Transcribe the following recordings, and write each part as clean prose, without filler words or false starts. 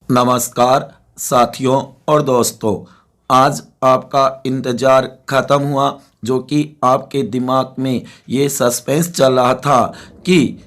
नमस्कार साथियों और दोस्तों। आज आपका इंतज़ार ख़त्म हुआ, जो कि आपके दिमाग में ये सस्पेंस चल रहा था कि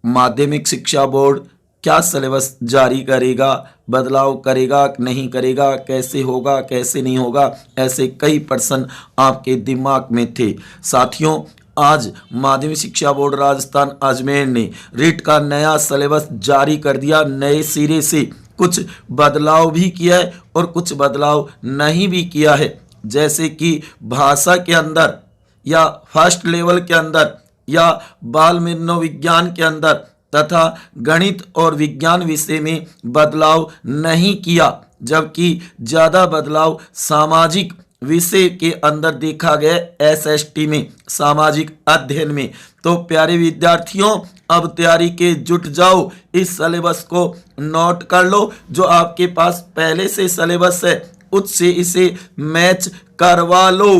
माध्यमिक शिक्षा बोर्ड क्या सिलेबस जारी करेगा, बदलाव करेगा नहीं करेगा, कैसे होगा कैसे नहीं होगा। ऐसे कई प्रश्न आपके दिमाग में थे। साथियों, आज माध्यमिक शिक्षा बोर्ड राजस्थान अजमेर ने रीट का नया सिलेबस जारी कर दिया। नए सिरे से कुछ बदलाव भी किया है और कुछ बदलाव नहीं भी किया है, जैसे कि भाषा के अंदर या फर्स्ट लेवल के अंदर या बाल मनोविज्ञान के अंदर तथा गणित और विज्ञान विषय में बदलाव नहीं किया, जबकि ज़्यादा बदलाव सामाजिक विषय के अंदर देखा गया एसएसटी में, सामाजिक अध्ययन में। तो प्यारे विद्यार्थियों, अब तैयारी के जुट जाओ, इस सिलेबस को नोट कर लो। जो आपके पास पहले से सिलेबस है उससे इसे मैच करवा लो।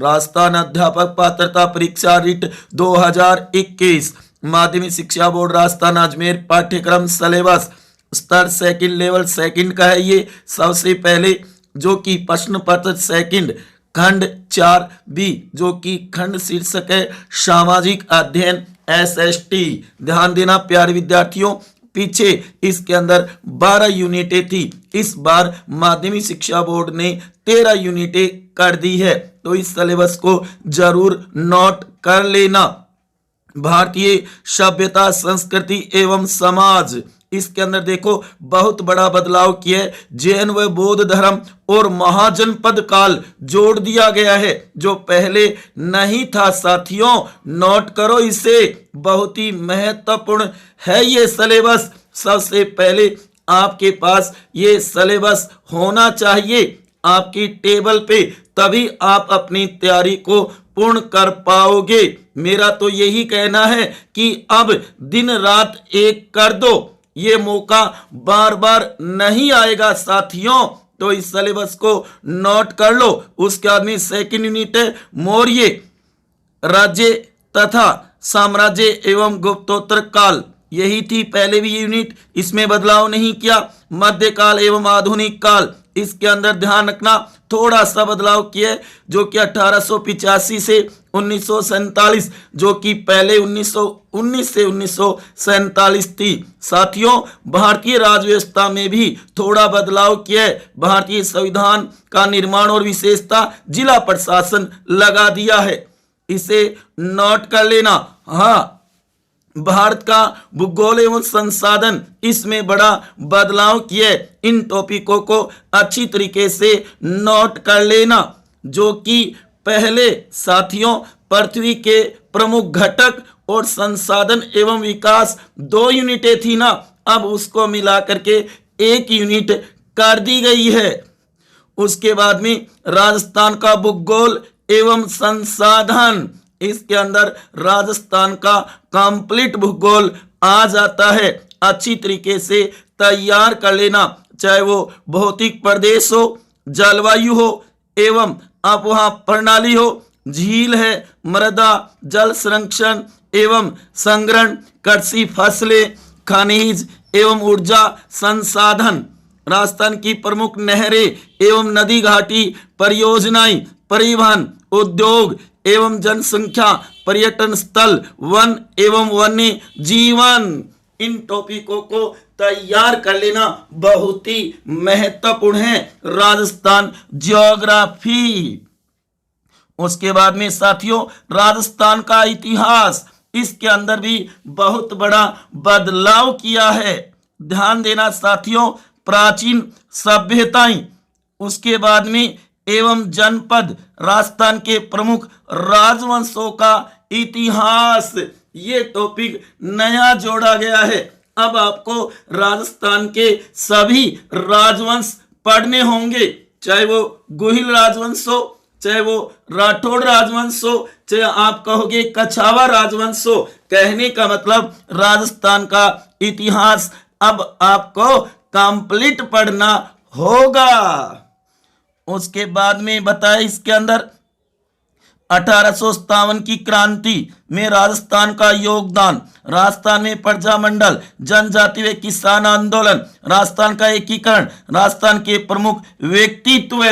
राजस्थान अध्यापक पात्रता परीक्षा रीट 2021 माध्यमिक शिक्षा बोर्ड राजस्थान अजमेर पाठ्यक्रम सिलेबस स्तर सेकंड लेवल सेकंड का है। ये सबसे पहले जो कि प्रश्न पत्र सेकंड खंड 4B जो कि खंड शीर्षक है सामाजिक अध्ययन एसएसटी। ध्यान देना प्यारे विद्यार्थियों, पीछे इसके अंदर 12 यूनिटें थी, इस बार माध्यमिक शिक्षा बोर्ड ने 13 यूनिटें कर दी है। तो इस सिलेबस को जरूर नोट कर लेना। भारतीय सभ्यता संस्कृति एवं समाज, इसके अंदर देखो बहुत बड़ा बदलाव किया है। जैन व बौद्ध धर्म और महाजनपद काल जोड़ दिया गया है, जो पहले नहीं था। साथियों, नोट करो इसे, बहुत ही महत्वपूर्ण है ये सिलेबस। सबसे पहले आपके पास ये सिलेबस होना चाहिए आपकी टेबल पे, तभी आप अपनी तैयारी को पूर्ण कर पाओगे। मेरा तो यही कहना है कि अब दिन रात एक कर दो, ये मौका बार बार नहीं आएगा साथियों। तो इस सिलेबस को नोट कर लो। उसके बाद में सेकंड यूनिट है मौर्य राज्य तथा साम्राज्य एवं गुप्तोत्तर काल, यही थी पहले भी यूनिट, इसमें बदलाव नहीं किया। मध्यकाल एवं आधुनिक काल, इसके अंदर ध्यान रखना थोड़ा सा बदलाव किया, जो कि 1885 से 1947, जो कि पहले 1919 से 1947 थी। साथियों, भारतीय राज्य व्यवस्था में भी थोड़ा बदलाव किया है। भारतीय संविधान का निर्माण और विशेषता जिला प्रशासन लगा दिया है, इसे नोट कर लेना। हाँ, भारत का भूगोल एवं संसाधन, इसमें बड़ा बदलाव किए। इन टॉपिकों को अच्छी तरीके से नोट कर लेना, जो कि पहले साथियों पृथ्वी के प्रमुख घटक और संसाधन एवं विकास 2 यूनिटें थी ना, अब उसको मिला करके 1 यूनिट कर दी गई है। उसके बाद में राजस्थान का भूगोल एवं संसाधन, इसके अंदर राजस्थान का कंप्लीट भूगोल आ जाता है। अच्छी तरीके से तैयार कर लेना, चाहे वो भौतिक प्रदेश हो, जलवायु हो एवं आबोहवा प्रणाली हो, झील है, मृदा जल संरक्षण एवं संग्रहण, कृषि फसलें, खनिज एवं ऊर्जा संसाधन, राजस्थान की प्रमुख नहरें एवं नदी घाटी परियोजनाएं, परिवहन, उद्योग एवं जनसंख्या, पर्यटन स्थल, वन एवं वन्य जीवन। इन टॉपिकों को तैयार कर लेना, बहुत ही महत्वपूर्ण है राजस्थान ज्योग्राफी। उसके बाद में साथियों राजस्थान का इतिहास, इसके अंदर भी बहुत बड़ा बदलाव किया है। ध्यान देना साथियों, प्राचीन सभ्यताएं, उसके बाद में एवं जनपद, राजस्थान के प्रमुख राजवंशों का इतिहास, ये टॉपिक नया जोड़ा गया है। अब आपको राजस्थान के सभी राजवंश पढ़ने होंगे, चाहे वो गुहिल राजवंश हो, चाहे वो राठौड़ राजवंश हो, चाहे आप कहोगे कछावा राजवंश हो। कहने का मतलब राजस्थान का इतिहास अब आपको कंप्लीट पढ़ना होगा। उसके बाद में बताया इसके अंदर 1857 की क्रांति में राजस्थान का योगदान, राजस्थान में प्रजामंडल, जनजाति व किसान आंदोलन, राजस्थान का एकीकरण, राजस्थान के प्रमुख व्यक्तित्व।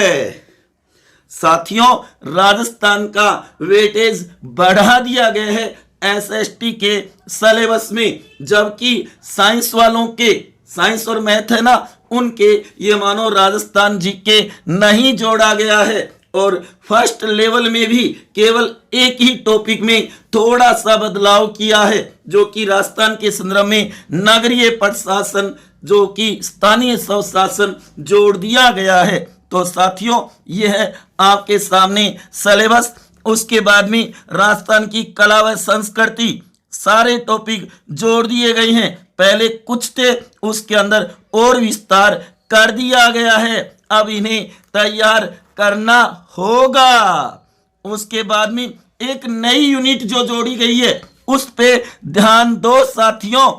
साथियों, राजस्थान का वेटेज बढ़ा दिया गया है एसएसटी के सिलेबस में, जबकि साइंस वालों के, साइंस और मैथ है ना, उनके ये मानो राजस्थान जीके नहीं जोड़ा गया है। और फर्स्ट लेवल में भी केवल एक ही टॉपिक में थोड़ा सा बदलाव किया है, जो कि राजस्थान के संदर्भ में नगरीय प्रशासन, जो कि स्थानीय स्वशासन जोड़ दिया गया है। तो साथियों, यह है आपके सामने सिलेबस। उसके बाद में राजस्थान की कला व संस्कृति, सारे टॉपिक जोड़ दिए गए हैं। पहले कुछ थे, उसके अंदर और विस्तार कर दिया गया है। अब इन्हें तैयार करना होगा। उसके बाद में एक नई यूनिट जो जोड़ी गई है, उस पे ध्यान दो साथियों।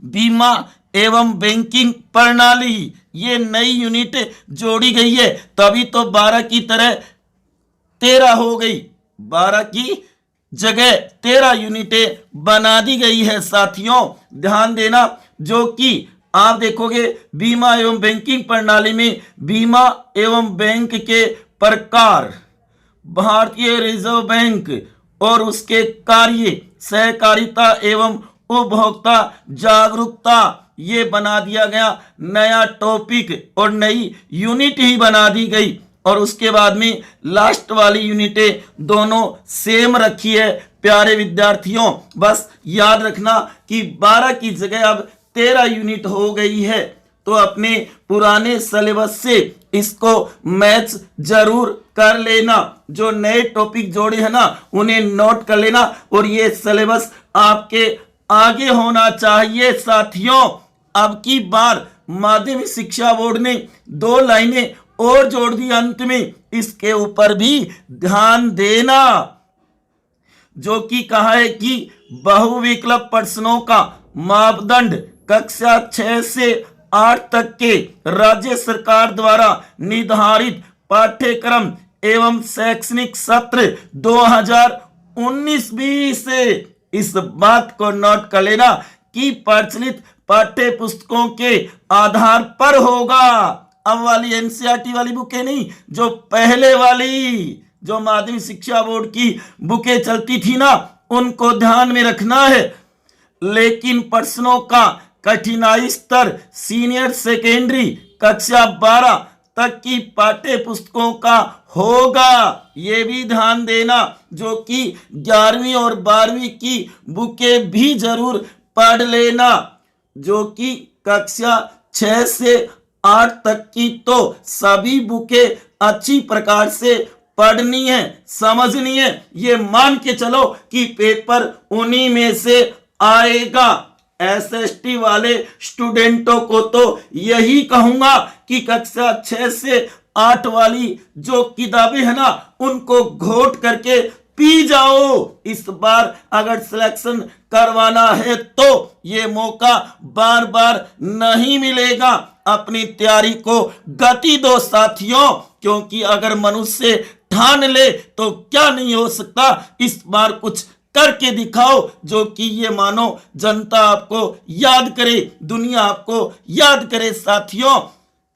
बीमा एवं बैंकिंग प्रणाली, ये नई यूनिट जोड़ी गई है, तभी तो 12 की तरह 13 हो गई, 12 की जगह 13 यूनिटें बना दी गई है साथियों, ध्यान देना। जो कि आप देखोगे बीमा एवं बैंकिंग प्रणाली में बीमा एवं बैंक के प्रकार, भारतीय रिजर्व बैंक और उसके कार्य, सहकारिता एवं उपभोक्ता जागरूकता, ये बना दिया गया नया टॉपिक और नई यूनिट ही बना दी गई। और उसके बाद में लास्ट वाली यूनिटें दोनों सेम रखी है। प्यारे विद्यार्थियों, बस याद रखना कि 12 की जगह अब 13 यूनिट हो गई है। तो अपने पुराने सिलेबस से इसको मैच जरूर कर लेना। जो नए टॉपिक जोड़े हैं ना, उन्हें नोट कर लेना। और ये सिलेबस आपके आगे होना चाहिए साथियों। अब की बार माध्यमिक शिक्षा बोर्ड ने 2 लाइनें और जोड़ दी अंत में, इसके ऊपर भी ध्यान देना। जो कि कहा है कि बहुविकल्प प्रश्नों का मापदंड कक्षा 6 से 8 तक के राज्य सरकार द्वारा निर्धारित पाठ्यक्रम एवं शैक्षणिक सत्र 2019-20 से, इस बात को नोट कर लेना कि प्रचलित पाठ्य पुस्तकों के आधार पर होगा। अब वाली एनसीईआरटी वाली बुकें नहीं, जो पहले वाली जो माध्यमिक शिक्षा बोर्ड की बुकें चलती थी ना, उनको ध्यान में रखना है। लेकिन प्रश्नों का कठिनाई स्तर सीनियर सेकेंडरी कक्षा 12 तक की पाठ्य पुस्तकों का होगा, ये भी ध्यान देना। जो कि 11वीं और 12वीं की बुकें भी जरूर पढ़ लेना। जो कि कक्षा 6 से 8 तक की तो सभी बुकें अच्छी प्रकार से पढ़नी है, समझनी है। ये मान के चलो कि पेपर उन्हीं में से आएगा। एसएसटी वाले स्टूडेंटों को तो यही कहूंगा कि कक्षा 6 से 8 वाली जो किताबें है ना, उनको घोट करके पी जाओ। इस बार अगर सिलेक्शन करवाना है तो ये मौका बार बार नहीं मिलेगा। अपनी तैयारी को गति दो साथियों, क्योंकि अगर मनुष्य ठान ले तो क्या नहीं हो सकता। इस बार कुछ करके दिखाओ, जो कि ये मानो जनता आपको याद करे, दुनिया आपको याद करे साथियों।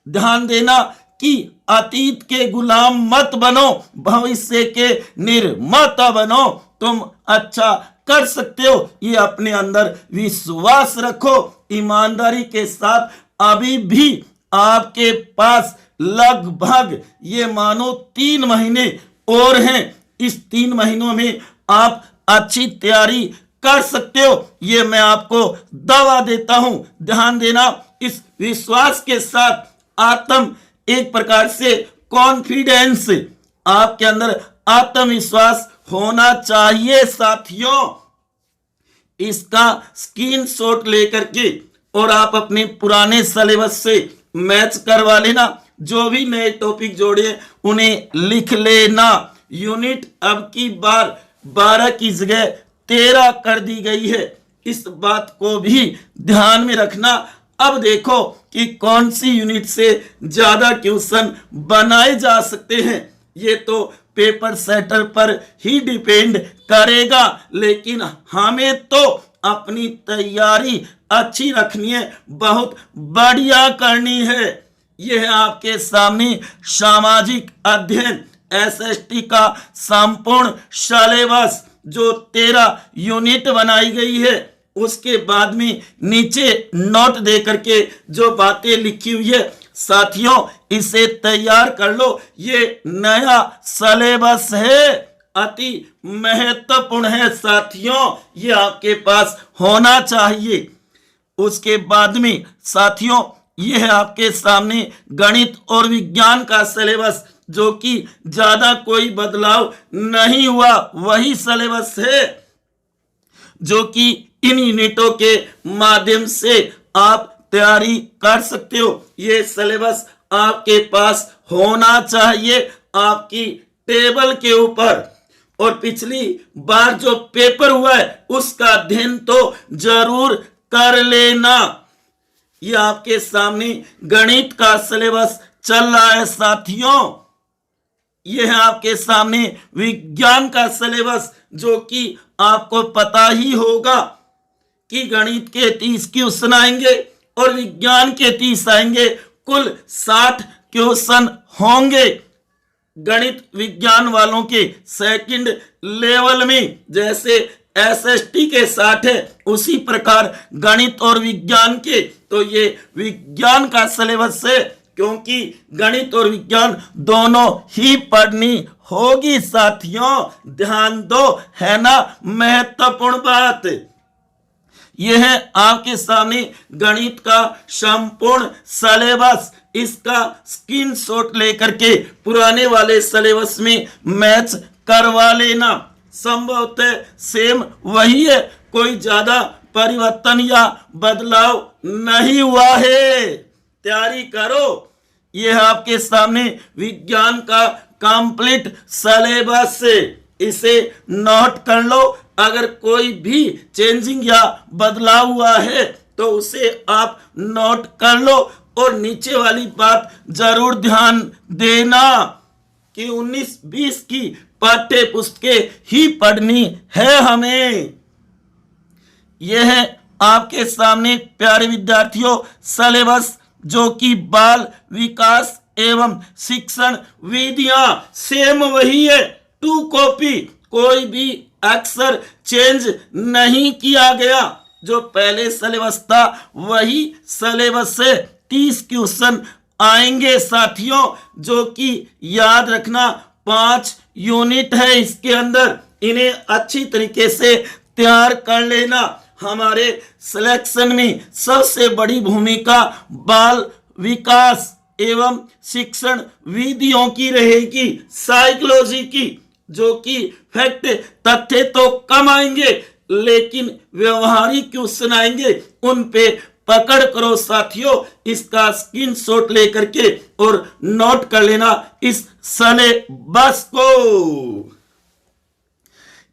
ध्यान देना कि अतीत के गुलाम मत बनो, भविष्य के निर्माता बनो। तुम अच्छा कर सकते हो, ये अपने अंदर विश्वास रखो। ईमानदारी के साथ अभी भी आपके पास लगभग ये मानो 3 महीने और हैं। इस 3 महीनों में आप अच्छी तैयारी कर सकते हो, ये मैं आपको दावा देता हूं। ध्यान देना, इस विश्वास के साथ आत्म एक प्रकार से कॉन्फिडेंस, आपके अंदर आत्मविश्वास होना चाहिए साथियों। इसका स्क्रीनशॉट लेकर के और आप अपने पुराने सिलेबस से मैच करवा लेना। जो भी नए टॉपिक जोड़े उन्हें लिख लेना। यूनिट अब की बार 12 की जगह 13 कर दी गई है, इस बात को भी ध्यान में रखना। अब देखो कि कौन सी यूनिट से ज्यादा क्वेश्चन बनाए जा सकते हैं। ये तो पेपर सेटर पर ही डिपेंड करेगा, लेकिन हमें तो अपनी तैयारी अच्छी रखनी है, बहुत बढ़िया करनी है। यह है आपके सामने सामाजिक अध्ययन एसएसटी का संपूर्ण सिलेबस जो 13 यूनिट बनाई गई है। उसके बाद में नीचे नोट दे करके जो बातें लिखी हुई है साथियों, इसे तैयार कर लो। ये नया सिलेबस है, अति महत्वपूर्ण है साथियों, ये आपके पास होना चाहिए। उसके बाद में साथियों, ये है आपके सामने गणित और विज्ञान का सिलेबस जो कि ज्यादा कोई बदलाव नहीं हुआ, वही सिलेबस है जो कि इन यूनिटों के माध्यम से आप तैयारी कर सकते हो। ये सिलेबस आपके पास होना चाहिए आपकी टेबल के ऊपर। और पिछली बार जो पेपर हुआ है उसका अध्ययन तो जरूर कर लेना। ये आपके सामने गणित का सिलेबस चल रहा है साथियों। यह है आपके सामने विज्ञान का सिलेबस जो कि आपको पता ही होगा कि गणित के 30 क्वेश्चन आएंगे और विज्ञान के 30 आएंगे, कुल 60 क्वेश्चन होंगे गणित विज्ञान वालों के सेकंड लेवल में। जैसे एसएसटी के 60 है उसी प्रकार गणित और विज्ञान के, तो ये विज्ञान का सिलेबस है क्योंकि गणित और विज्ञान दोनों ही पढ़नी होगी साथियों, ध्यान दो, है ना महत्वपूर्ण बात। यह है आपके सामने गणित का संपूर्ण सिलेबस। इसका स्क्रीनशॉट लेकर के पुराने वाले सिलेबस में मैच करवा लेना। संभवतः सेम वही है, कोई ज्यादा परिवर्तन या बदलाव नहीं हुआ है। तैयारी करो। यह आपके सामने विज्ञान का कंप्लीट सिलेबस है, इसे नोट कर लो। अगर कोई भी चेंजिंग या बदलाव हुआ है तो उसे आप नोट कर लो। और नीचे वाली बात जरूर ध्यान देना कि 19-20 की पाठ्य पुस्तकें ही पढ़नी है हमें। यह है आपके सामने प्यारे विद्यार्थियों सिलेबस जो कि बाल विकास एवं शिक्षण विधियां सेम वही है, 2 कॉपी, कोई भी अक्षर चेंज नहीं किया गया। जो पहले सिलेबस था वही सिलेबस से 30 क्वेश्चन आएंगे साथियों, जो कि याद रखना 5 यूनिट है इसके अंदर, इन्हें अच्छी तरीके से तैयार कर लेना। हमारे सिलेक्शन में सबसे बड़ी भूमिका बाल विकास एवं शिक्षण विधियों की रहेगी, साइकोलॉजी की, जो कि फैक्ट तथ्य तो कम आएंगे लेकिन व्यवहारिक क्वेश्चन आएंगे, उन पे पकड़ करो साथियों। इसका स्क्रीनशॉट लेकर के और नोट कर लेना इस सिलेबस को।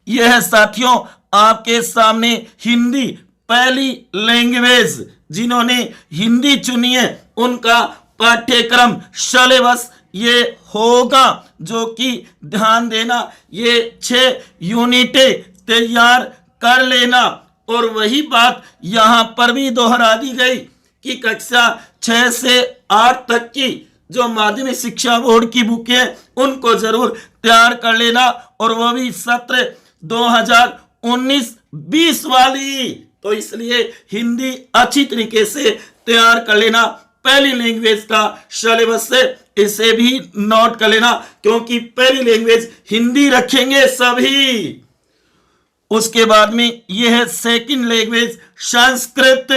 यह है साथियों आपके सामने हिंदी पहली लैंग्वेज, जिन्होंने हिंदी चुनी है उनका पाठ्यक्रम सिलेबस ये होगा, जो कि ध्यान देना ये 6 यूनिटें तैयार कर लेना। और वही बात यहां पर भी दोहरा दी गई कि कक्षा 6 से 8 तक की जो माध्यमिक शिक्षा बोर्ड की बुक है उनको जरूर तैयार कर लेना, और वह भी सत्र 2019-20 वाली। तो इसलिए हिंदी अच्छी तरीके से तैयार कर लेना, पहली लैंग्वेज का सिलेबस से इसे भी नोट कर लेना क्योंकि पहली लैंग्वेज हिंदी रखेंगे सभी। उसके बाद में यह है सेकंड लैंग्वेज संस्कृत,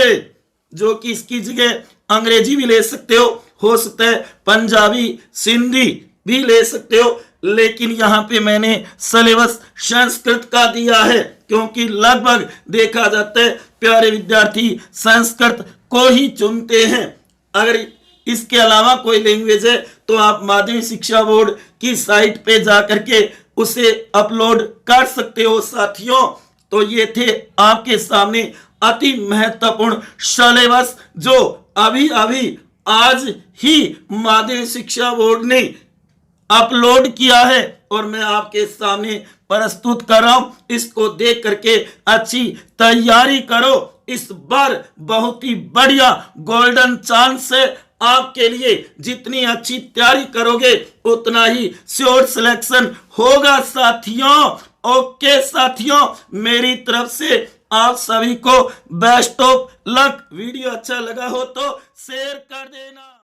जो कि इसकी जगह अंग्रेजी भी ले सकते हो सकता है पंजाबी सिंधी भी ले सकते हो, लेकिन यहाँ पे मैंने सिलेबस संस्कृत का दिया है क्योंकि लगभग देखा जाता है प्यारे विद्यार्थी संस्कृत को ही चुनते हैं। अगर इसके अलावा कोई लैंग्वेज है तो आप माध्यमिक शिक्षा बोर्ड की साइट पे जा करके उसे अपलोड कर सकते हो साथियों। तो ये थे आपके सामने अति महत्वपूर्ण सिलेबस जो अभी अभी आज ही माध्यमिक शिक्षा बोर्ड ने अपलोड किया है और मैं आपके सामने प्रस्तुत कर रहा हूं। इसको देख करके अच्छी तैयारी करो। इस बार बहुत ही बढ़िया गोल्डन चांस है आपके लिए। जितनी अच्छी तैयारी करोगे उतना ही श्योर सिलेक्शन होगा साथियों। ओके साथियों, मेरी तरफ से आप सभी को बेस्ट ऑफ लक। वीडियो अच्छा लगा हो तो शेयर कर देना।